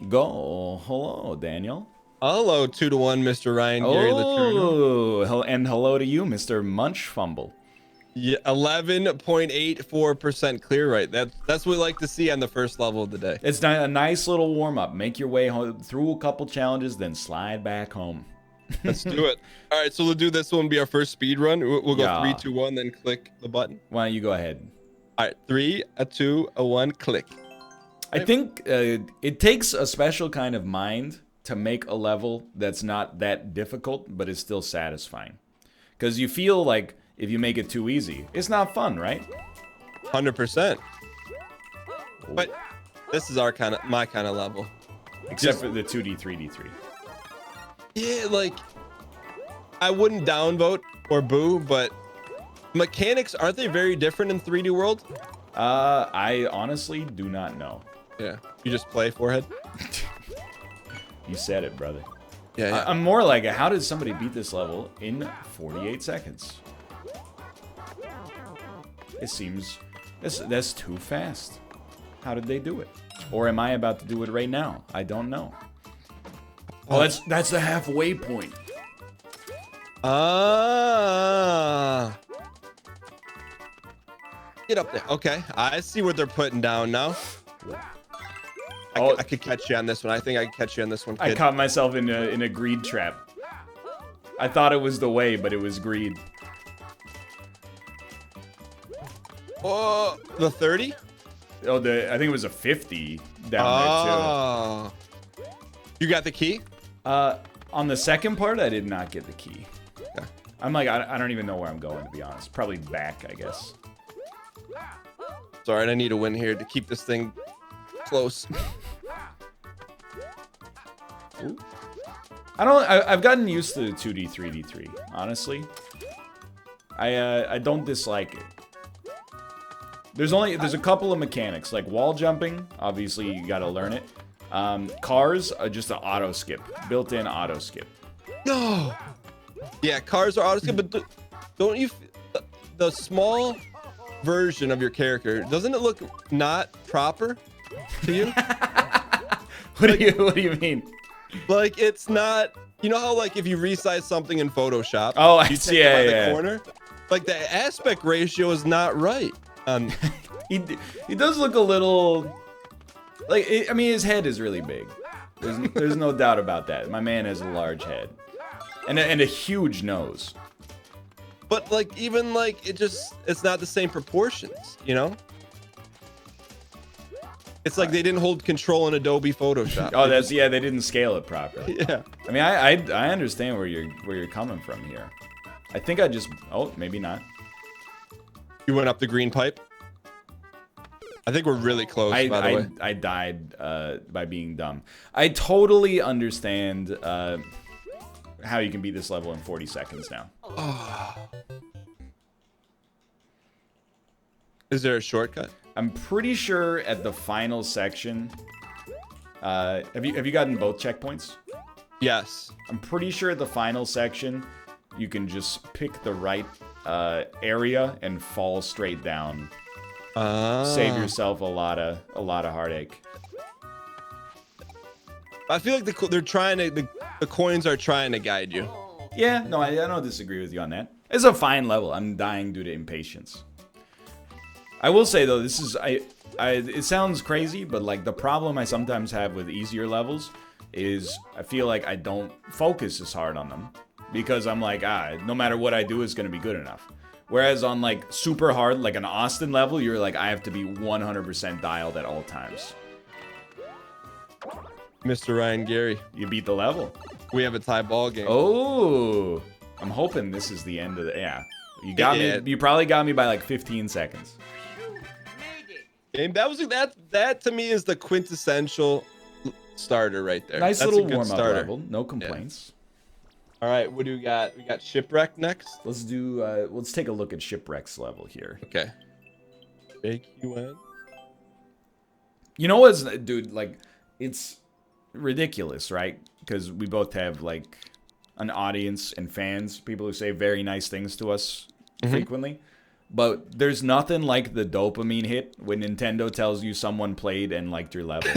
Go. Hello, Daniel. Hello, 2-1, Mr. Ryan Gary Letourneau. Oh, and hello to you, Mr. Munch Fumble. Yeah, 11.84% clear rate. That's what we like to see on the first level of the day. It's a nice little warm-up. Make your way through a couple challenges, then slide back home. Let's do it. All right, so we'll do this one be our first speed run. We'll go Yeah. 3, 2, 1, then click the button. Why don't you go ahead? All right, 3, a 2, a 1, click. I think it takes a special kind of mind to make a level that's not that difficult, but is still satisfying. Because you feel like if you make it too easy, it's not fun, right? 100%. But this is my kind of level. Except for the 2D, 3D3. Yeah, like I wouldn't downvote or boo, but mechanics, aren't they very different in 3D World? I honestly do not know. Yeah, you just play forehead. You said it, brother. Yeah. I'm more like, how did somebody beat this level in 48 seconds? It seems that's too fast. How did they do it? Or am I about to do it right now? I don't know. Oh, that's the halfway point. Get up there. Okay, I see what they're putting down now. I could catch you on this one. I think I could catch you on this one, kid. I caught myself in a greed trap. I thought it was the way, but it was greed. Oh, the 30? Oh, I think it was a 50 down there too. You got the key? On the second part, I did not get the key. Okay. I'm like, I don't even know where I'm going, to be honest. Probably back, I guess. It's all right. I need a win here to keep this thing close. Ooh. I've gotten used to the 2D, 3D3, honestly. I don't dislike it. There's a couple of mechanics, like wall jumping. Obviously, you gotta learn it. Cars are just an auto skip, built-in auto skip. No. Yeah, cars are auto skip, but don't you? The small version of your character, doesn't it look not proper to you? What do you mean? Like it's not. You know how like if you resize something in Photoshop, oh, I you see. take it by Yeah. the corner, like the aspect ratio is not right. He does look a little like I mean his head is really big. There's no doubt about that. My man has a large head and a huge nose. But like even like it's not the same proportions, you know? It's like they didn't hold control in Adobe Photoshop. Oh, they didn't scale it properly. Yeah. I mean, I understand where you're coming from here. I think maybe not. You went up the green pipe. I think we're really close, by the way. I died by being dumb. I totally understand how you can beat this level in 40 seconds now. Oh. Is there a shortcut? I'm pretty sure at the final section. Have you gotten both checkpoints? Yes. I'm pretty sure at the final section, you can just pick the right area and fall straight down. Save yourself a lot of heartache. I feel like the coins are trying to guide you. Yeah, no, I don't disagree with you on that. It's a fine level. I'm dying due to impatience. I will say though, this is it sounds crazy, but like the problem I sometimes have with easier levels is I feel like I don't focus as hard on them because I'm like, no matter what I do, it's gonna be good enough. Whereas on like super hard, like an Austin level, you're like, I have to be 100% dialed at all times. Mr. Ryan Gary, You beat the level. we have a tie ball game. Oh, I'm hoping this is the end of the, yeah. You got me, you probably got me by like 15 seconds. Game. That to me is the quintessential starter right there. Nice That's little a good warm-up starter. level, no complaints. All right, what do we got? We got shipwreck next. Let's take a look at Shipwreck's level here. Okay. Big UN. You know what's, dude, like, it's ridiculous, right? Because we both have, like, an audience and fans, people who say very nice things to us frequently. But there's nothing like the dopamine hit when Nintendo tells you someone played and liked your level.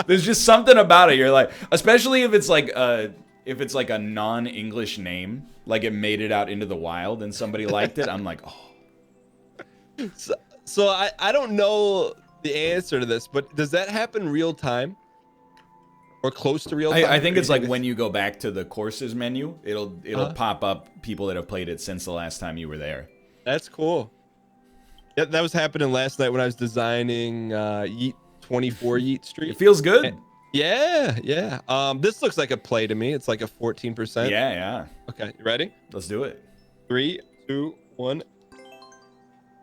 There's just something about it. You're like, especially if it's like a non-English name, like it made it out into the wild and somebody liked it. I'm like, oh. So I don't know the answer to this, but does that happen real time? Or close to real time? I think it's like when you go back to the courses menu, it'll pop up people that have played it since the last time you were there. That's cool. Yeah, that was happening last night when I was designing Yeet 24 Yeet Street. It feels good. Yeah. This looks like a play to me. It's like a 14%. Yeah. Okay, you ready? Let's do it. 3, 2, 1.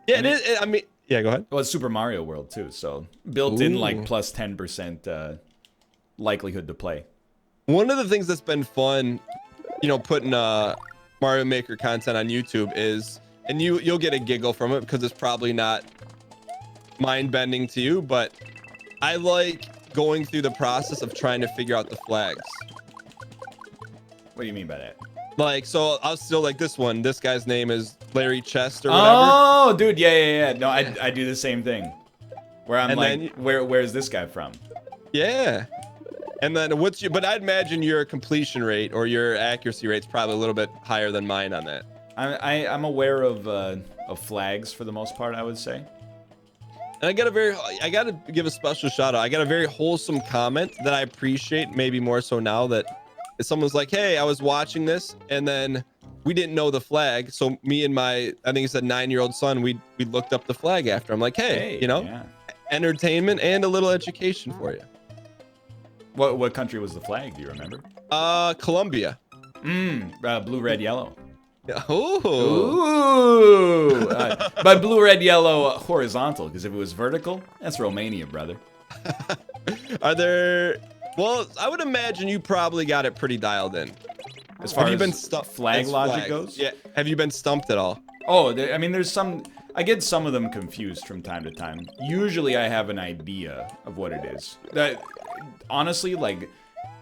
Yeah, it is. I mean, yeah, go ahead. Well, it's Super Mario World too, so built in like plus 10% likelihood to play. One of the things that's been fun, putting Mario Maker content on YouTube is, and you'll get a giggle from it because it's probably not mind-bending to you, but I like going through the process of trying to figure out the flags. What do you mean by that? Like, so I'll still like this one. This guy's name is Larry Chest or whatever. Oh, dude, yeah. No, I do the same thing. Where I'm like, where's this guy from? Yeah. And then but I'd imagine your completion rate or your accuracy rate's probably a little bit higher than mine on that. I'm aware of flags for the most part, I would say. And I gotta give a special shout out. I got a very wholesome comment that I appreciate, maybe more so now, that someone's like, hey, I was watching this and then we didn't know the flag. So me and my, I think it's a 9-year-old son, we looked up the flag after. I'm like, hey, yeah. Entertainment and a little education for you. What country was the flag? Do you remember? Colombia. Blue, red, yellow. Ooh. But blue, red, yellow horizontal, because if it was vertical, that's Romania, brother. Are there? Well, I would imagine you probably got it pretty dialed in. As far as flag logic goes? Yeah. Have you been stumped at all? Oh, I mean, there's some. I get some of them confused from time to time. Usually, I have an idea of what it is. Honestly, like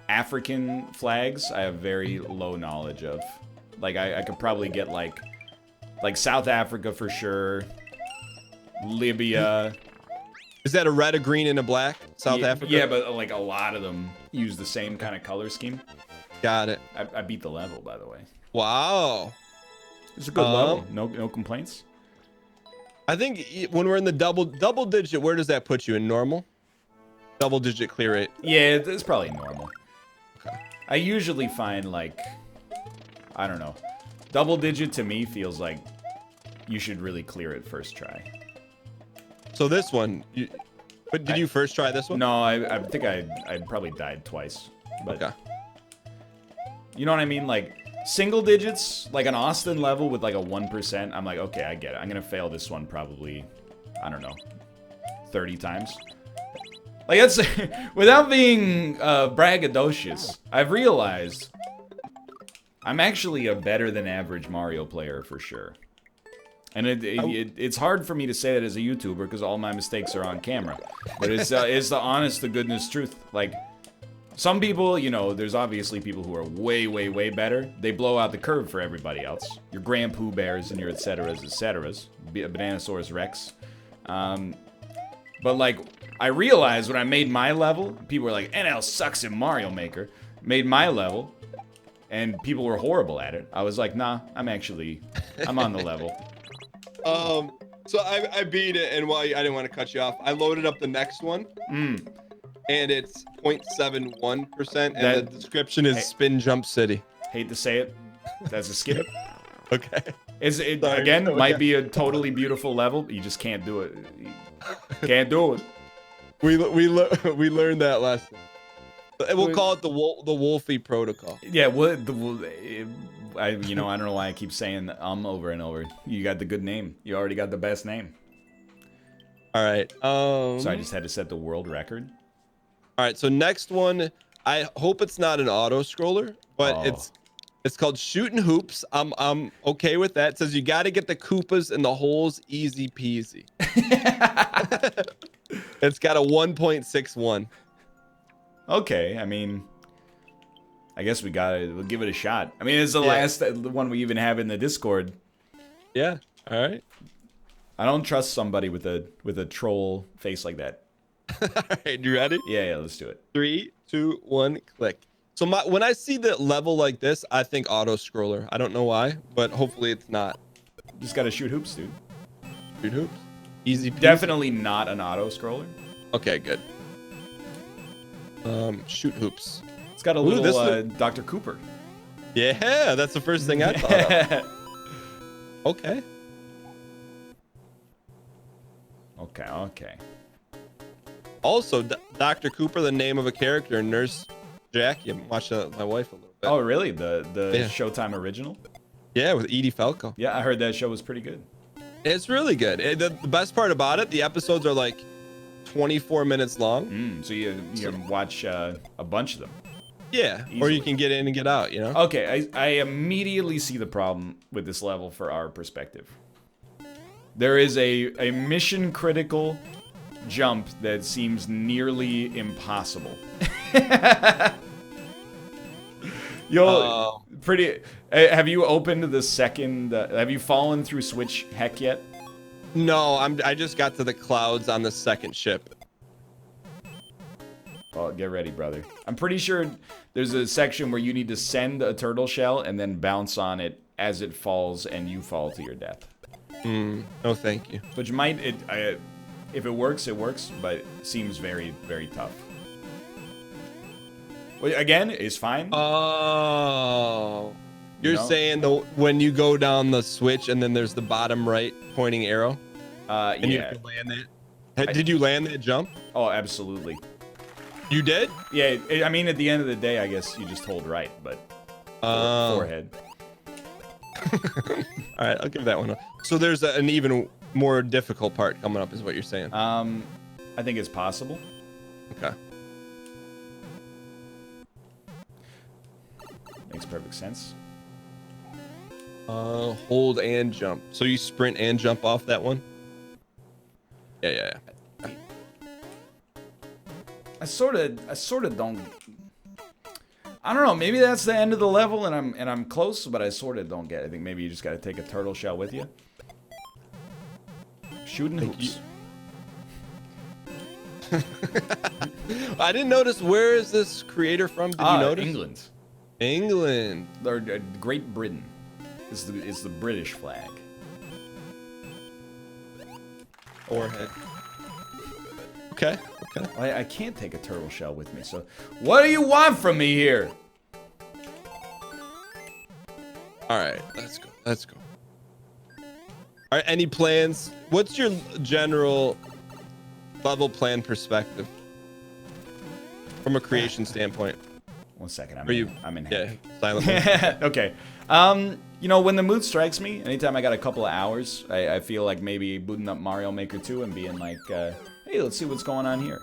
African flags, I have very low knowledge of. Like I could probably get like South Africa for sure, Libya. Is that a red, a green, and a black? South Africa? Yeah, but like a lot of them use the same kind of color scheme. Got it. I beat the level, by the way. Wow. It's a good level. No complaints. I think when we're in the double digit, where does that put you? In normal? Double digit clear rate. Yeah, it's probably normal. Okay. I usually find like, I don't know, double digit to me feels like you should really clear it first try. So this one, did you first try this one? No, I think I probably died twice. But okay. You know what I mean? Like single digits, like an Austin level with like a 1%. I'm like, okay, I get it. I'm gonna fail this one probably, I don't know, 30 times. Like that's without being braggadocious. I've realized I'm actually a better than average Mario player for sure. And it's hard for me to say that as a YouTuber because all my mistakes are on camera. But it's the honest to goodness truth. Like some people, there's obviously people who are way, way, way better. They blow out the curve for everybody else. Your Grand Pooh Bears and your et ceteras, Bananasaurus Rex. But like, I realized when I made my level, people were like, NL sucks in Mario Maker. Made my level, and people were horrible at it. I was like, nah, I'm on the level. So I beat it, and while I didn't want to cut you off, I loaded up the next one. And it's 0.71%, and the description is Spin Jump City. Hate to say it, that's a skip. Okay. Again, might be a totally beautiful level, you just can't do it. Can't do it. We learned that lesson. We'll call it the Wolfie Protocol. Yeah, I don't know why I keep saying over and over. You got the good name. You already got the best name. All right. So I just had to set the world record. All right. So next one, I hope it's not an auto scroller, but it's called Shootin' Hoops. I'm okay with that. It says you got to get the Koopas in the holes, easy peasy. It's got a 1.61. Okay, I mean, I guess we'll give it a shot. I mean, it's the last one we even have in the Discord. Yeah. All right. I don't trust somebody with a troll face like that. All right, you ready? Yeah, let's do it. 3, 2, 1, click. So when I see the level like this, I think auto scroller. I don't know why, but hopefully it's not. Just gotta shoot hoops, dude. Shoot hoops. Easy peasy. Definitely not an auto scroller. Okay, good. Shoot hoops. It's got a little Dr. Cooper. Yeah, that's the first thing I thought of. Okay. Okay. Also, Dr. Cooper, the name of a character in Nurse Jackie. I'm watching my wife a little bit. Oh, really? The Showtime original? Yeah, with Edie Falco. Yeah, I heard that show was pretty good. It's really good. The best part about it, the episodes are like 24 minutes long. So you can watch a bunch of them. Yeah, easily. Or you can get in and get out, you know? Okay, I immediately see the problem with this level for our perspective. There is a mission critical jump that seems nearly impossible. Have you opened the second? Have you fallen through Switch Heck yet? No, I just got to the clouds on the second ship. Well, get ready, brother. I'm pretty sure there's a section where you need to send a turtle shell and then bounce on it as it falls and you fall to your death. No, thank you. Which might, if it works, it works, but it seems very, very tough. Well, again, it's fine. Oh. You're saying when you go down the switch and then there's the bottom right pointing arrow? And you can land that? Did you land that jump? Oh, absolutely. You did? Yeah, I mean, at the end of the day, I guess you just hold right, but forehead. All right, I'll give that one up. So there's an even more difficult part coming up, is what you're saying. I think it's possible. Okay. Makes perfect sense. Hold and jump. So you sprint and jump off that one? Yeah. I sort of don't. I don't know. Maybe that's the end of the level, and I'm close, but I sort of don't get it. I think maybe you just got to take a turtle shell with you. Shooting hoops. I didn't notice. Where is this creator from? Did you notice? England. England. Or Great Britain. Is the British flag. Forehead. Okay. I can't take a turtle shell with me, so what do you want from me here? All right, let's go. All right, any plans? What's your general level plan perspective from a creation standpoint? 1 second, I'm in yeah, heck. silent mode. Okay. When the mood strikes me, anytime I got a couple of hours, I feel like maybe booting up Mario Maker 2 and being like, hey, let's see what's going on here.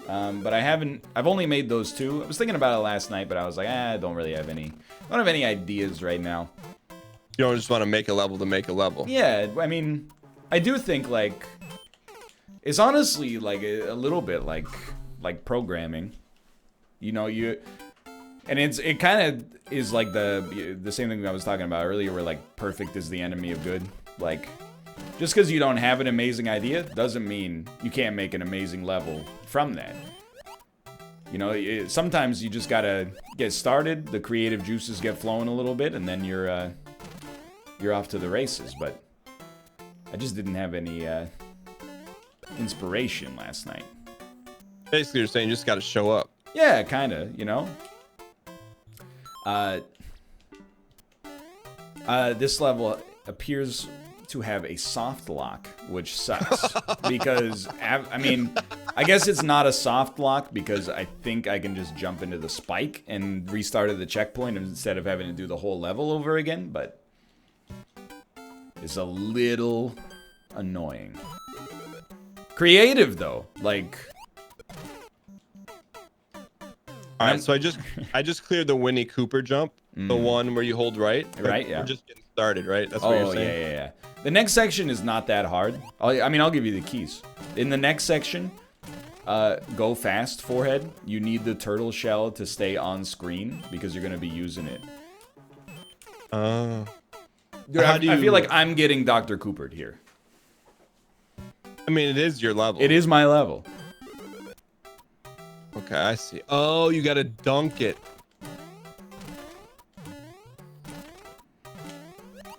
But I've only made those two. I was thinking about it last night, but I was like, I don't have any ideas right now. You don't just want to make a level to make a level. Yeah, I mean, I do think, like, it's honestly, like, a little bit like programming. And it kind of is like the same thing I was talking about earlier, where, like, perfect is the enemy of good. Like, just because you don't have an amazing idea doesn't mean you can't make an amazing level from that. Sometimes you just gotta get started, the creative juices get flowing a little bit, and then you're off to the races. But I just didn't have any inspiration last night. Basically, you're saying you just gotta show up. Yeah, kind of, this level appears to have a soft lock, which sucks. Because, I guess it's not a soft lock because I think I can just jump into the spike and restart at the checkpoint instead of having to do the whole level over again, but it's a little annoying. Creative, though. Like... All right, so I just cleared the Winnie Cooper jump, the one where you hold right. Right, yeah. We're just getting started, right? That's what you're saying. Yeah. The next section is not that hard. I'll give you the keys. In the next section, go fast, forehead. You need the turtle shell to stay on screen because you're gonna be using it. I feel like I'm getting Dr. Coopered here. I mean, it is your level. It is my level. Okay, I see. Oh, you gotta dunk it.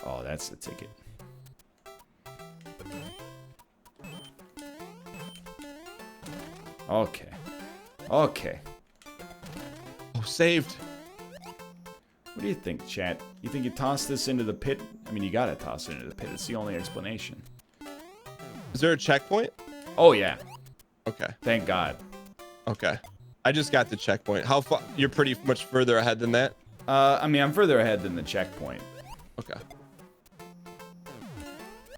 Oh, that's the ticket. Okay. Okay. Oh, saved. What do you think, chat? You think you toss this into the pit? I mean, you gotta toss it into the pit. It's the only explanation. Is there a checkpoint? Oh, yeah. Okay. Thank God. Okay. I just got the checkpoint. How far? You're pretty much further ahead than that? I mean, I'm further ahead than the checkpoint. Okay.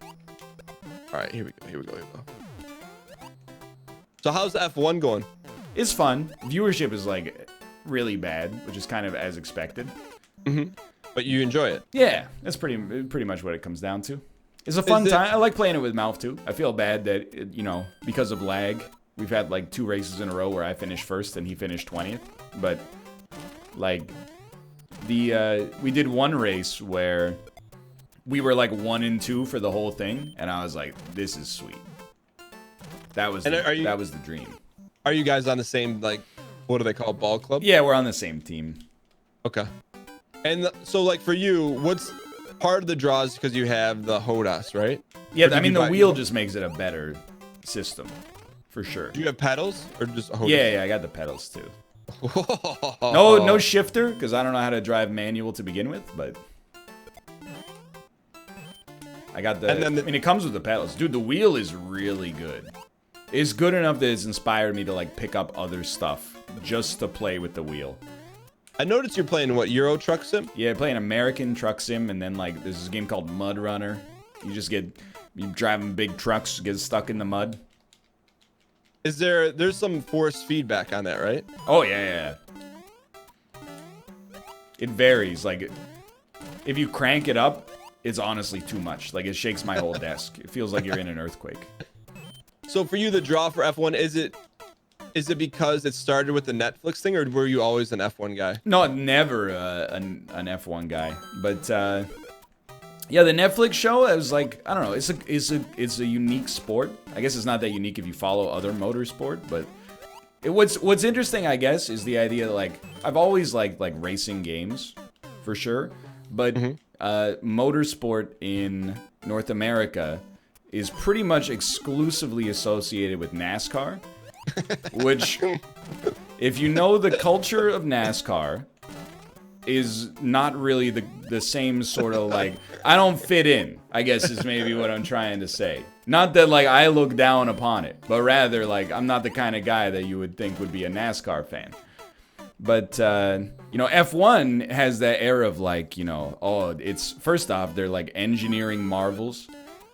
All right, here we go. Here we go. Here we go. So how's the F1 going? It's fun. Viewership is, like, really bad, which is kind of as expected. Mm-hmm. But you enjoy it? Yeah, that's pretty much what it comes down to. It's a fun time. I like playing it with Mouth, too. I feel bad that, you know, because of lag, we've had, like, 2 races in a row where I finished first and he finished 20th. But, like, we did one race where we were, like, 1 and 2 for the whole thing, and I was like, this is sweet. That was that was the dream. Are you guys on the same, like, what do they call, ball club? Yeah, we're on the same team. Okay. And so, like, for you, what's part of the draws because you have the Hodas, right? Yeah, I mean, the wheel just makes it a better system, for sure. Do you have pedals or just Hodas? Yeah, I got the pedals, too. No shifter, because I don't know how to drive manual to begin with, but I got the... I mean, it comes with the pedals. Dude, the wheel is really good. It's good enough that it's inspired me to, like, pick up other stuff just to play with the wheel. I noticed you're playing, what, Euro Truck Sim? Yeah, playing American Truck Sim, and then, like, there's this game called Mud Runner. You driving big trucks, get stuck in the mud. There's some force feedback on that, right? Oh, yeah. It varies. Like, if you crank it up, it's honestly too much. Like, it shakes my whole desk. It feels like you're in an earthquake. So for you, the draw for F1, is it because it started with the Netflix thing, or were you always an F1 guy? No, never an F1 guy. But yeah, the Netflix show, I was like, I don't know, it's a unique sport. I guess it's not that unique if you follow other motorsport, but what's interesting, I guess, is the idea that, like, I've always liked, like, racing games, for sure, but motorsport in North America is pretty much exclusively associated with NASCAR, which, if you know the culture of NASCAR, is not really the same sort of, like, I don't fit in, I guess is maybe what I'm trying to say. Not that, like, I look down upon it, but rather, like, I'm not the kind of guy that you would think would be a NASCAR fan. But, you know, F1 has that air of, like, you know, oh, it's, first off, they're, like, engineering marvels.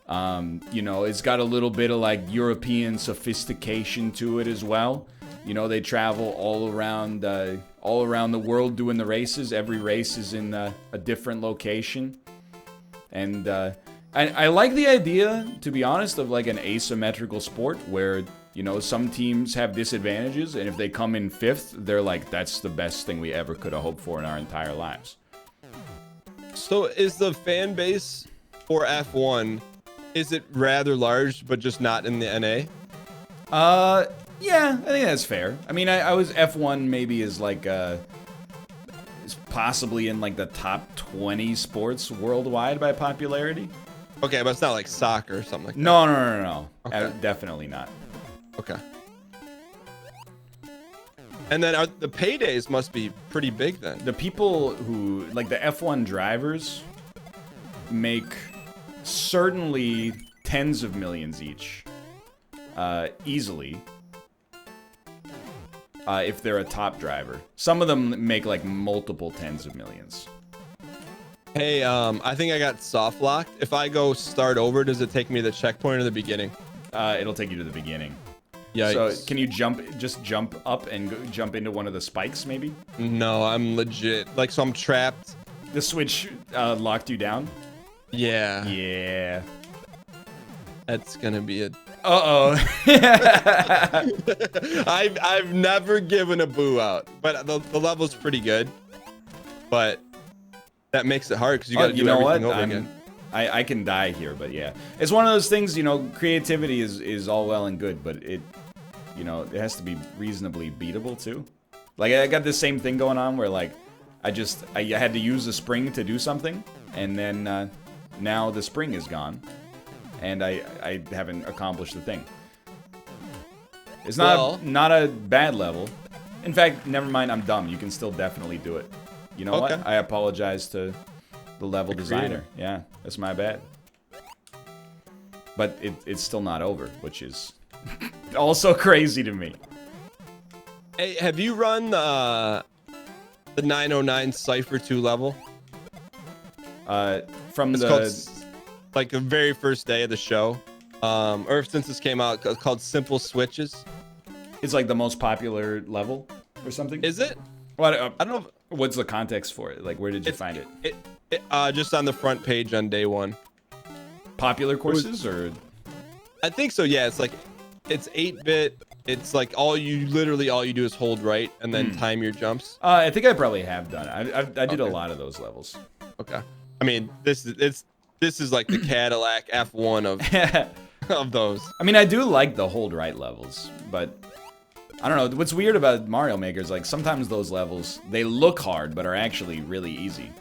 You know, it's got a little bit of, like, European sophistication to it as well. You know, they travel all around the world doing the races. Every race is in a different location. And I like the idea, to be honest, of, like, an asymmetrical sport where, you know, some teams have disadvantages, and if they come in 5th, they're like, that's the best thing we ever could have hoped for in our entire lives. So is the fan base for F1, is it rather large, but just not in the NA? Yeah, I think that's fair. I mean, I was F1 maybe is like is possibly in, like, the top 20 sports worldwide by popularity. Okay, but it's not like soccer or something like that. No. Okay. Definitely not. Okay. And then the paydays must be pretty big then. The people who, like, the F1 drivers make certainly tens of millions each, easily. If they're a top driver. Some of them make, like, multiple tens of millions. Hey, I think I got soft locked. If I go start over, does it take me to the checkpoint or the beginning? It'll take you to the beginning. Yikes. So can you just jump up and jump into one of the spikes, maybe? No, I'm legit. Like, so I'm trapped. The switch locked you down? Yeah. Yeah. That's gonna be a... Uh-oh. I've never given a boo out, but the level's pretty good. But that makes it hard because you gotta do everything over again. I can die here, but yeah. It's one of those things, you know, creativity is all well and good, but you know, it has to be reasonably beatable too. Like I got the same thing going on where like I had to use the spring to do something, and then now the spring is gone, and I haven't accomplished the thing. It's not a bad level. In fact, never mind, I'm dumb. You can still definitely do it. You know what? I apologize to the level designer. Yeah, that's my bad. But it's still not over, which is also crazy to me. Hey, have you run the 909 Cypher 2 level? It's called, like the very first day of the show, or since this came out, it's called Simple Switches. It's like the most popular level or something? Is it? Well, I don't know. What's the context for it? Like, where did you find it? Just on the front page on day one. Popular courses, or? I think so, yeah. It's like, it's 8-bit. It's like literally all you do is hold right and then time your jumps. I think I probably have done it. I did a lot of those levels. Okay. I mean, this is like the Cadillac F1 of those. I mean, I do like the hold right levels, but I don't know. What's weird about Mario Maker is like sometimes those levels, they look hard, but are actually really easy.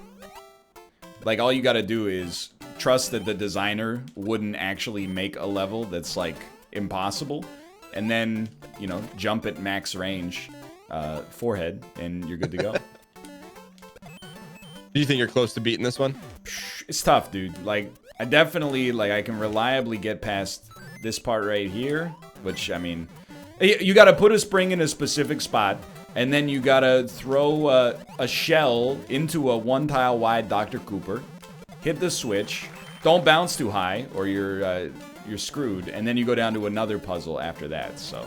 Like all you gotta do is trust that the designer wouldn't actually make a level that's like impossible, and then, you know, jump at max range, forehead, and you're good to go. Do you think you're close to beating this one? It's tough, dude. Like, I definitely, like, I can reliably get past this part right here, which, I mean, you gotta put a spring in a specific spot, and then you gotta throw a shell into a 1-tile wide Dr. Cooper, hit the switch, don't bounce too high, or you're screwed, and then you go down to another puzzle after that, so.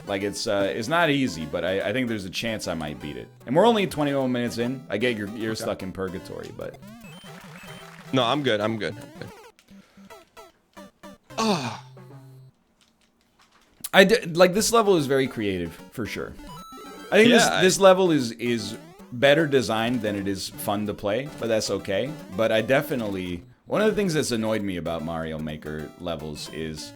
Like, it's not easy, but I think there's a chance I might beat it. And we're only 21 minutes in. I get you're stuck in purgatory, but... No, I'm good. Oh. Like, this level is very creative, for sure. I think this level is better designed than it is fun to play, but that's okay. But I definitely... One of the things that's annoyed me about Mario Maker levels is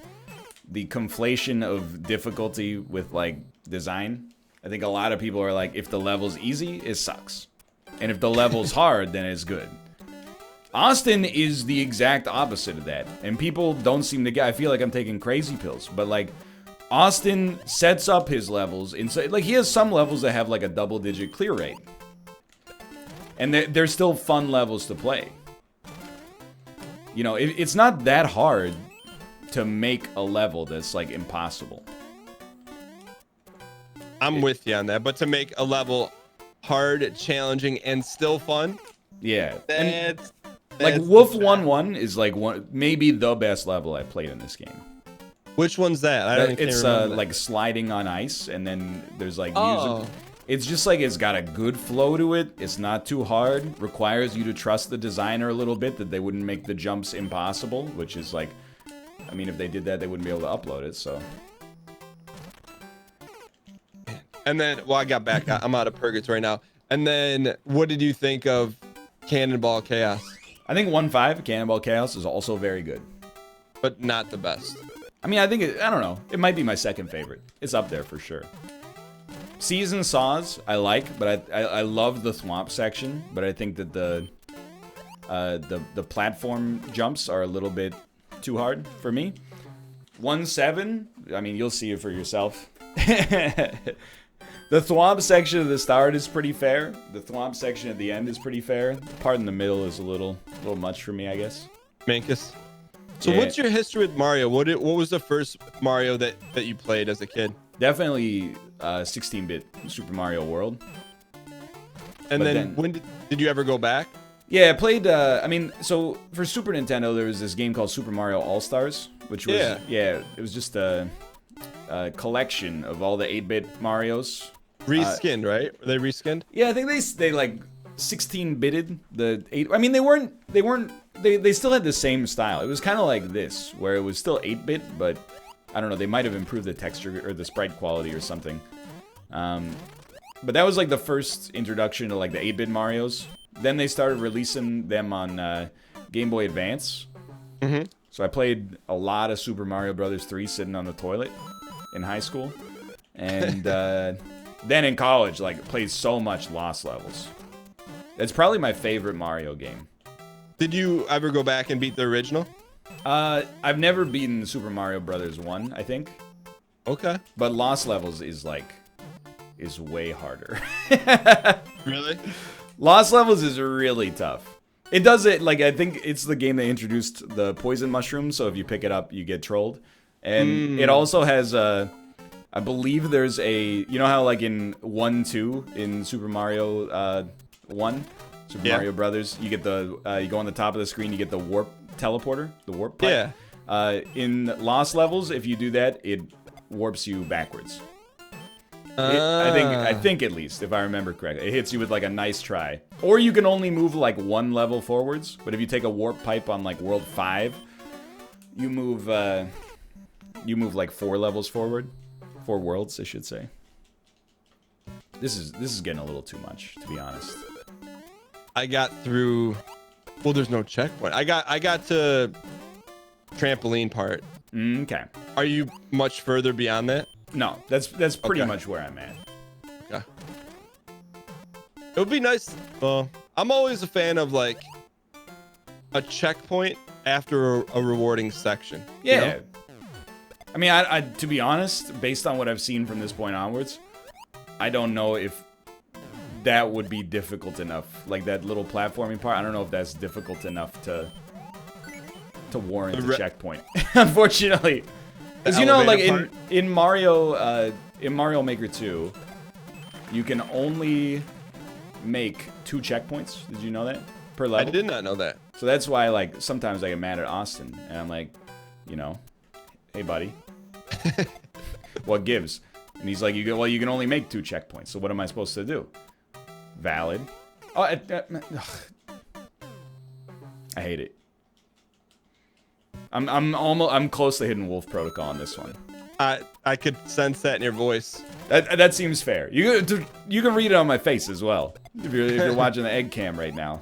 the conflation of difficulty with, like, design. I think a lot of people are like, if the level's easy, it sucks. And if the level's hard, then it's good. Austin is the exact opposite of that. And people don't seem to get... I feel like I'm taking crazy pills. But, like, Austin sets up his levels inside... Like, he has some levels that have, like, a double-digit clear rate. And they're still fun levels to play. You know, it's not that hard to make a level that's, like, impossible. I'm with you on that, but to make a level hard, challenging, and still fun, yeah, that's like Wolf 1-1 is like maybe the best level I played in this game. Which one's that? It's like sliding on ice, and then there's like music. It's just like it's got a good flow to it. It's not too hard. Requires you to trust the designer a little bit that they wouldn't make the jumps impossible, which is like, I mean, if they did that, they wouldn't be able to upload it. So. And then, well, I got back. I'm out of purgatory now. And then, what did you think of Cannonball Chaos? I think 1.5 Cannonball Chaos is also very good, but not the best. I mean, I think I don't know. It might be my second favorite. It's up there for sure. Season Saws I like, but I love the Thwomp section. But I think that the platform jumps are a little bit too hard for me. 1.7, I mean, you'll see it for yourself. The Thwomp section at the start is pretty fair. The Thwomp section at the end is pretty fair. The part in the middle is a little much for me, I guess. Mankus. So what's your history with Mario? What was the first Mario that you played as a kid? Definitely 16-bit Super Mario World. And then when did you ever go back? Yeah, I played, I mean, so for Super Nintendo, there was this game called Super Mario All-Stars, which was, it was just a collection of all the 8-bit Marios. Reskinned, right? Were they reskinned? Yeah, I think they like 16-bitted the 8. I mean, they still had the same style. It was kind of like this, where it was still 8-bit, but I don't know, they might have improved the texture or the sprite quality or something. But that was like the first introduction to like the 8-bit Marios. Then they started releasing them on Game Boy Advance. Mm-hmm. So I played a lot of Super Mario Bros. 3 sitting on the toilet. in high school. And then in college, like, played so much Lost Levels. It's probably my favorite Mario game. Did you ever go back and beat the original? I've never beaten Super Mario Brothers 1, I think. Okay. But Lost Levels is way harder. Really? Lost Levels is really tough. It does it, like, I think it's the game that introduced the poison mushroom, so if you pick it up, you get trolled. And it also has I believe there's you know how, like, in 1-2, in Super Mario 1, Super Mario Brothers, you get you go on the top of the screen, you get the warp teleporter, the warp pipe. Yeah. In Lost Levels, if you do that, it warps you backwards. I think at least, if I remember correctly, it hits you with like a nice try. Or you can only move like 1 level forwards. But if you take a warp pipe on like World 5, you move like 4 levels forward, 4 worlds, I should say. This is getting a little too much, to be honest. I got through. Well, there's no checkpoint. I got to trampoline part. Okay. Are you much further beyond that? No, that's pretty much where I'm at. Okay. It would be nice. Well, I'm always a fan of like a checkpoint after a rewarding section. Yeah. You know? I mean, I to be honest, based on what I've seen from this point onwards, I don't know if that would be difficult enough. Like that little platforming part, I don't know if that's difficult enough to warrant a checkpoint. Unfortunately. Because, you know, like in Mario Maker 2, you can only make 2 checkpoints. Did you know that? Per level? I did not know that. So that's why, like, sometimes I get mad at Austin. And I'm like, you know, hey, buddy. What gives? And he's like, you can only make 2 checkpoints. So what am I supposed to do? Valid. Oh, I hate it. I'm close to Hidden Wolf Protocol on this one. I could sense that in your voice. That seems fair. You can read it on my face as well if you're watching the egg cam right now.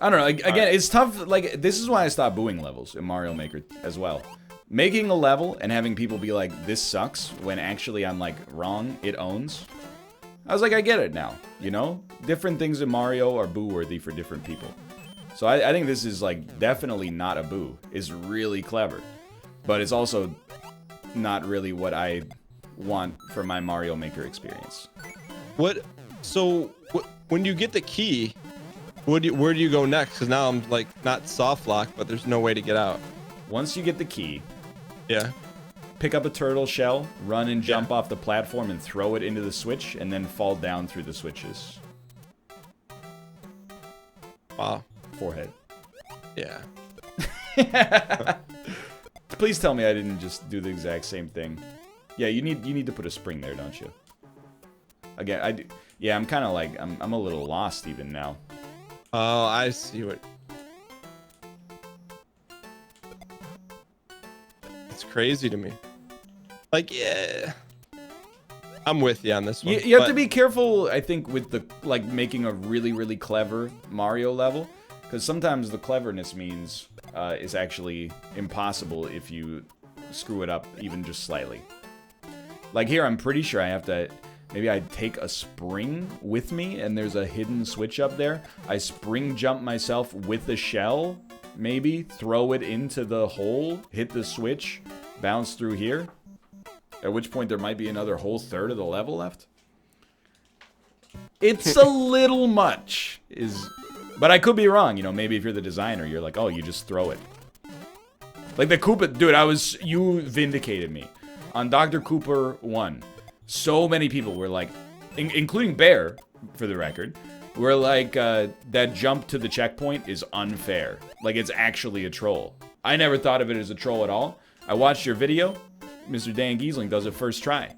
I don't know. Again, it's tough. Like, this is why I stopped booing levels in Mario Maker as well. Making a level and having people be like, "This sucks," when actually I'm like, wrong. It owns. I was like, I get it now. You know, different things in Mario are boo worthy for different people. So I think this is, like, definitely not a boo. It's really clever. But it's also not really what I want for my Mario Maker experience. So when you get the key, where do you go next? Because now I'm, like, not soft lock, but there's no way to get out. Once you get the key, yeah, pick up a turtle shell, run and jump off the platform and throw it into the switch, and then fall down through the switches. Wow. Forehead. Yeah. Please tell me I didn't just do the exact same thing. Yeah, you need to put a spring there, don't you? Again, yeah, I'm kind of like I'm a little lost even now. Oh, I see what. It's crazy to me. Like, yeah. I'm with you on this one. You have to be careful, I think, with the making a really, really clever Mario level. Because sometimes the cleverness means is actually impossible if you screw it up even just slightly. Like here, I'm pretty sure I have to... Maybe I take a spring with me, and there's a hidden switch up there. I spring jump myself with the shell, maybe, throw it into the hole, hit the switch, bounce through here. At which point there might be another whole third of the level left. It's a little much, But I could be wrong, you know, maybe if you're the designer, you're like, oh, you just throw it. Like the Koopa, dude, you vindicated me. On Dr. Cooper 1, so many people were like, including Bear, for the record, were like, that jump to the checkpoint is unfair. Like, it's actually a troll. I never thought of it as a troll at all. I watched your video. Mr. DanGheesling does it first try.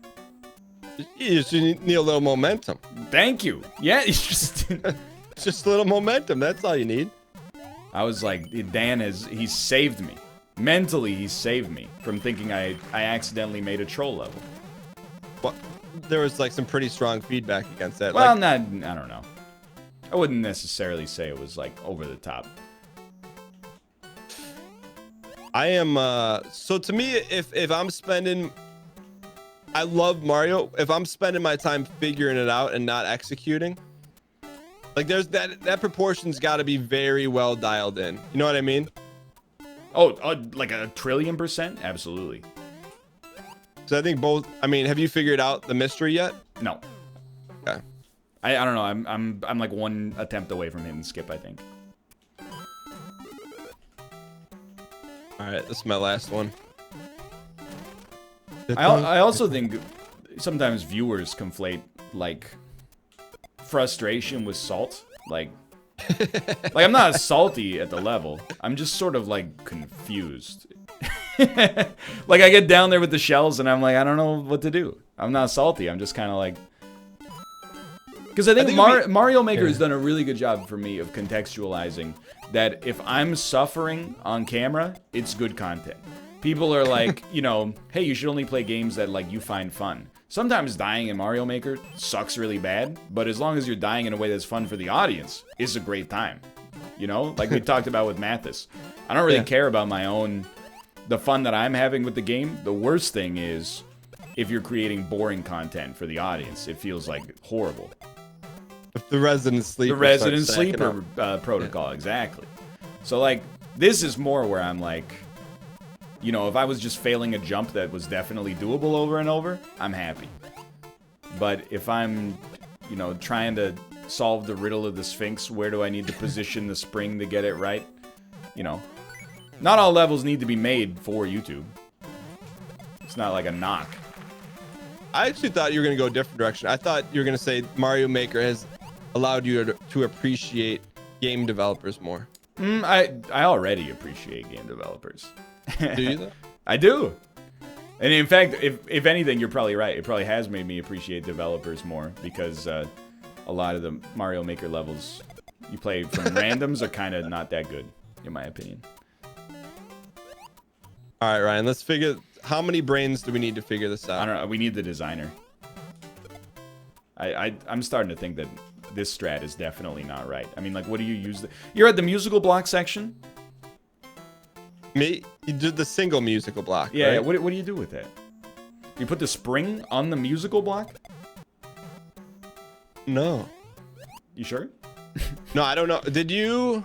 You just need a little momentum. Thank you. Yeah, it's just... Just a little momentum. That's all you need. I was like, he saved me. Mentally, he saved me from thinking I accidentally made a troll level. Well, there was like some pretty strong feedback against that. Well, like, I don't know. I wouldn't necessarily say it was like over the top. I am, so to me, if I'm spending I love Mario. If I'm spending my time figuring it out and not executing, like there's that proportion's got to be very well dialed in. You know what I mean? Oh, like a trillion%? Absolutely. So I think both. I mean, have you figured out the mystery yet? No. Okay. I don't know. I'm like one attempt away from hitting skip, I think. All right, this is my last one. I also think sometimes viewers conflate like frustration with salt. Like I'm not salty at the level. I'm just sort of like confused. Like I get down there with the shells and I'm like, I don't know what to do. I'm not salty. I'm just kind of like, because I think Mario Maker has done a really good job for me of contextualizing that if I'm suffering on camera, it's good content. People are like, you know, hey, you should only play games that like you find fun. Sometimes dying in Mario Maker sucks really bad, but as long as you're dying in a way that's fun for the audience, it's a great time. You know, like we talked about with Mathis. I don't really care about the fun that I'm having with the game. The worst thing is if you're creating boring content for the audience. It feels like horrible. The Resident Sleeper. The Resident Sleeper protocol, exactly. So like, this is more where I'm like, you know, if I was just failing a jump that was definitely doable over and over, I'm happy. But if I'm, you know, trying to solve the riddle of the Sphinx, where do I need to position the spring to get it right? You know, not all levels need to be made for YouTube. It's not like a knock. I actually thought you were going to go a different direction. I thought you were going to say Mario Maker has allowed you to appreciate game developers more. I already appreciate game developers. Do you though? I do. And in fact, if anything, you're probably right. It probably has made me appreciate developers more because a lot of the Mario Maker levels you play from randoms are kind of not that good, in my opinion. All right, Ryan, let's figure... How many brains do we need to figure this out? I don't know. We need the designer. I'm starting to think that this strat is definitely not right. I mean, like, what do you use? You're at the musical block section? Me? You did the single musical block, yeah, right? Yeah, what do you do with that? You put the spring on the musical block? No. You sure? No, I don't know. Did you...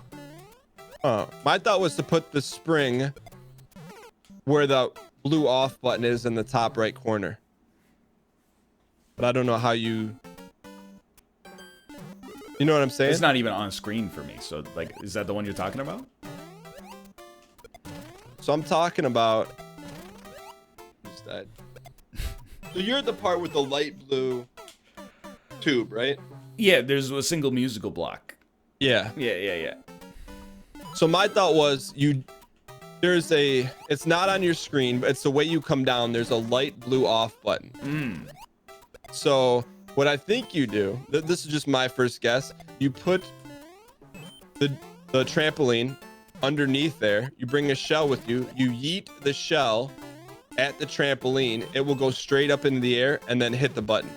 Oh, my thought was to put the spring where the blue off button is in the top right corner. But I don't know how you... You know what I'm saying? It's not even on screen for me. So, like, is that the one you're talking about? So I'm talking about... Who's that? So you're at the part with the light blue tube, right? Yeah, there's a single musical block. Yeah. Yeah. So my thought was there's a, it's not on your screen, but it's the way you come down. There's a light blue off button. So what I think you do, this is just my first guess. You put the trampoline underneath there. You bring a shell with you. You yeet the shell at the trampoline. It will go straight up into the air and then hit the button.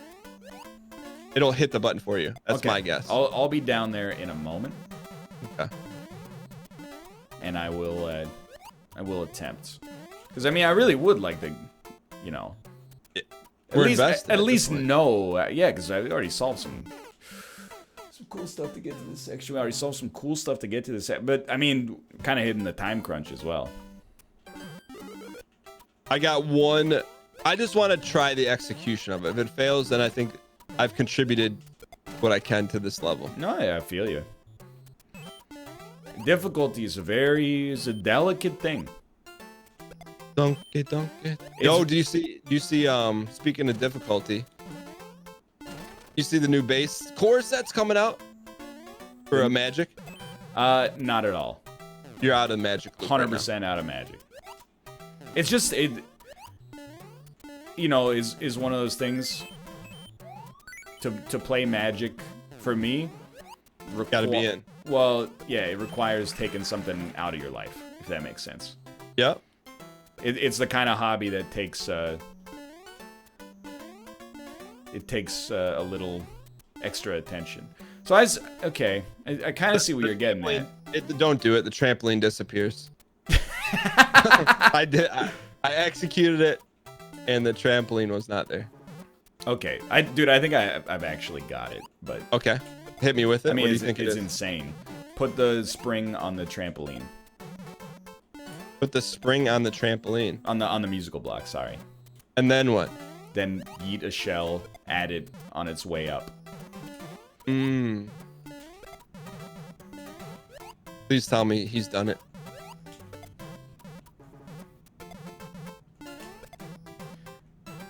It'll hit the button for you. That's my guess. I'll be down there in a moment. Okay. And I will attempt. Because I mean, I really would like to, you know, at least know. Yeah, because I already solved some cool stuff to get to this section. We already solved some cool stuff to get to this. But I mean, kind of hitting the time crunch as well. I got one. I just want to try the execution of it. If it fails, then I think I've contributed what I can to this level. No, yeah, I feel you. Difficulty is a delicate thing. Donkey. Yo, do you see speaking of difficulty, you see the new bass core sets coming out for a Magic? Not at all. You're out of Magic. 100% out of Magic. It's just you know, is one of those things to play Magic for me. Gotta be in. Well, yeah, it requires taking something out of your life, if that makes sense. Yep. It's the kind of hobby that takes a little extra attention. So I kind of see what you're getting at. Don't do it. The trampoline disappears. I executed it. and the trampoline was not there. Okay, dude, I think I've actually got it, but Okay, hit me with it. I mean, what do you it's, think it's it is? insane. Put the spring on the trampoline, Put the spring on the trampoline, on the musical block. Sorry. and then what? Then yeet a shell at it on its way up. Please tell me he's done it.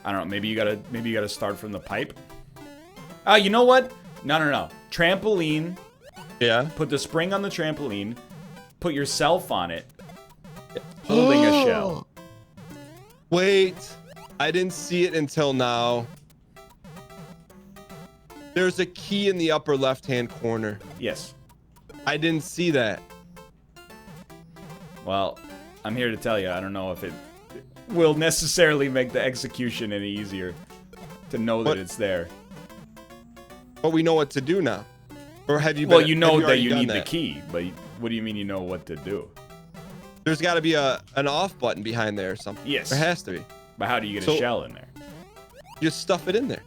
I don't know. Maybe you gotta start from the pipe. Oh, you know what? No. Trampoline. Yeah. Put the spring on the trampoline. Put yourself on it. Holding a shell. Wait, I didn't see it until now. There's a key in the upper left-hand corner. Yes. I didn't see that. Well, I'm here to tell you, I don't know if it will necessarily make the execution any easier to know that it's there. But we know what to do now. Or have you been, Well, you know that you need the that? key, but what do you mean you know what to do? There's got to be an off button behind there or something. Yes. There has to be. But how do you get a shell in there? You just stuff it in there.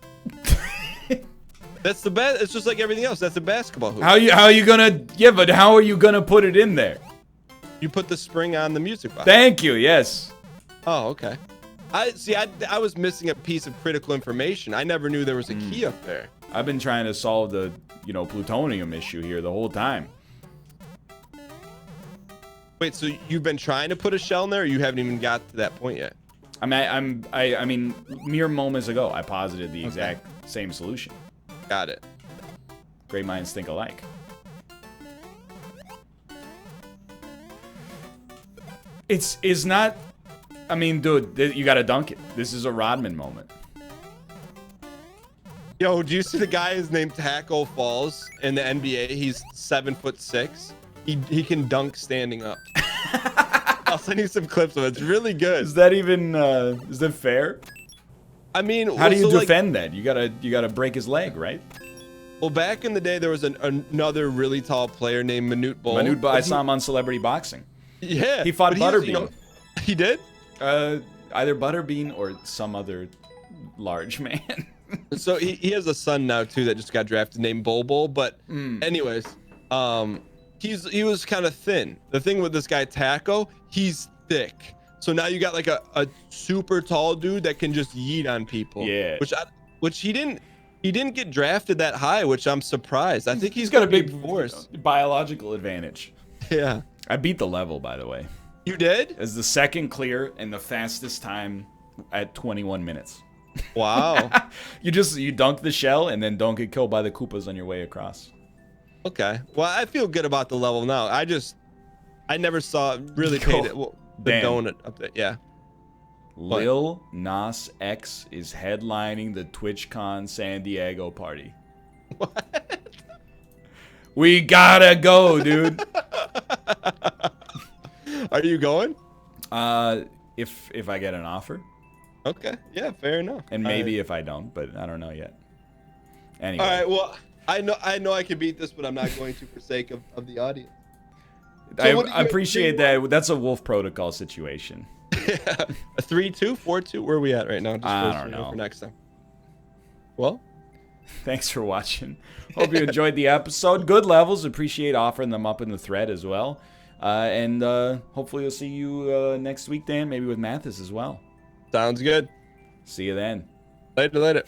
That's the best. It's just like everything else. That's a basketball hoop. How are you gonna? Yeah, but how are you gonna put it in there? You put the spring on the music box. Thank you. Yes. Oh, okay. I was missing a piece of critical information. I never knew there was a key up there. I've been trying to solve the plutonium issue here the whole time. Wait, so you've been trying to put a shell in there, or you haven't even got to that point yet? I mean, mere moments ago, I posited the exact same solution. Got it. Great minds think alike. It's not. I mean, dude, you gotta dunk it. This is a Rodman moment. Yo, do you see the guy who's named Taco Falls in the NBA? He's 7'6". He can dunk standing up. I'll send you some clips of it. It's really good. Is that even is that fair? I mean, how do you defend that? You gotta break his leg, right? Well, back in the day, there was another really tall player named Manute Bol. Manute Bol, I saw him on Celebrity Boxing. Yeah, he fought Butterbean. He did? Either Butterbean or some other large man. So he has a son now too that just got drafted named Bol. But anyways, he was kind of thin. The thing with this guy Taco, he's thick. So now you got like a super tall dude that can just yeet on people. Yeah. Which he didn't get drafted that high, which I'm surprised. I think he's got a big force, biological advantage. Yeah. I beat the level, by the way. You did? As the second clear and the fastest time at 21 minutes. Wow. you dunk the shell and then don't get killed by the Koopas on your way across. Okay. Well, I feel good about the level now. I never saw really paid it. Well, the donut up there. Yeah. Lil Nas X is headlining the TwitchCon San Diego party. What? We gotta go, dude. Are you going? If I get an offer. Okay. Yeah, fair enough. And maybe if I don't, but I don't know yet. Anyway. All right. Well, I know I can beat this, but I'm not going to for sake of the audience. So I appreciate that. That's a Wolf Protocol situation. Yeah. A 3-2, 4-2. Where are we at right now? Just I don't know. For next time. Well, thanks for watching. Hope you enjoyed the episode. Good levels. Appreciate offering them up in the thread as well. And hopefully we'll see you next week, Dan. Maybe with Mathis as well. Sounds good. See you then. Later.